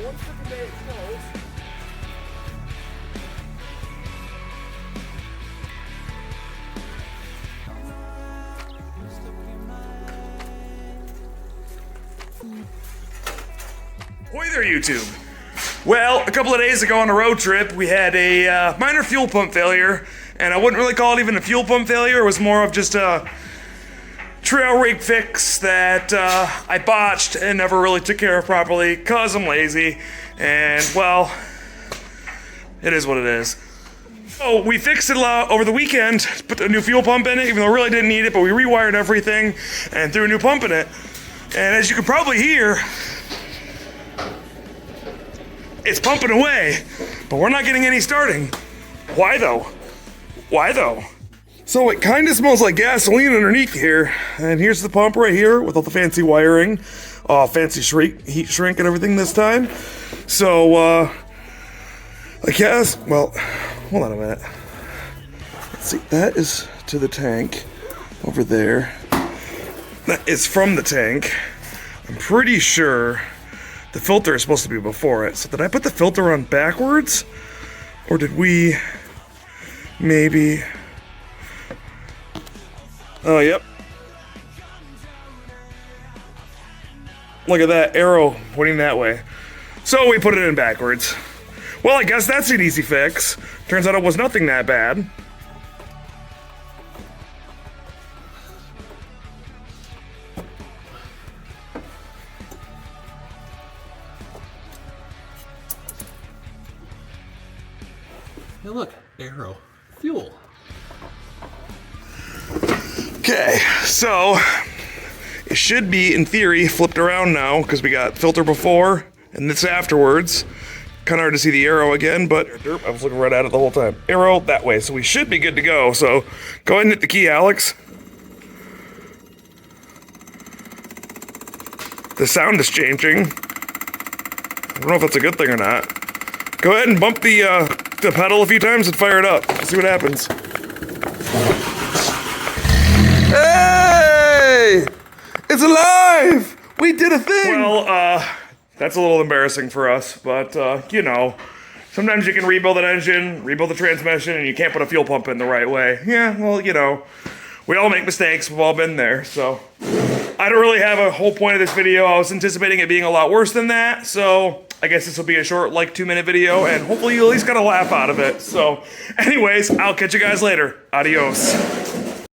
once the conveyor closed, Ahoy there, YouTube. Well, a couple of days ago on a road trip, we had a minor fuel pump failure, and I wouldn't really call it even a fuel pump failure. It was more of just a trail rig fix that I botched and never really took care of properly because I'm lazy, and well, it is what it is. So we fixed it over the weekend, put a new fuel pump in it, even though we really didn't need it, but we rewired everything and threw a new pump in it. And as you can probably hear, it's pumping away, but we're not getting any starting. Why though? Why though? So it kind of smells like gasoline underneath here, and here's the pump right here with all the fancy wiring, fancy heat shrink and everything this time. So, I guess, well, hold on a minute. Let's see, that is to the tank over there. That is from the tank. I'm pretty sure the filter is supposed to be before it. So did I put the filter on backwards? Or did we maybe... Oh, yep. Look at that arrow pointing that way. So we put it in backwards. Well, I guess that's an easy fix. Turns out it was nothing that bad. hey look, arrow, fuel. Okay, so it should be, in theory, flipped around now because we got filter before and this afterwards. Kind of hard to see the arrow again, but I was looking right at it the whole time. Arrow that way, so we should be good to go. So go ahead and hit the key, Alex. The sound is changing. I don't know if that's a good thing or not. Go ahead and bump the pedal a few times and fire it up. Let's see what happens. Hey! It's alive! We did a thing! Well, that's a little embarrassing for us, but, you know, sometimes you can rebuild an engine, rebuild the transmission, and you can't put a fuel pump in the right way. Yeah, well, you know, we all make mistakes. We've all been there, so I don't really have a whole point of this video. I was anticipating it being a lot worse than that, so I guess this will be a short, like, 2-minute video, and hopefully you at least got a laugh out of it. So, anyways, I'll catch you guys later. Adios.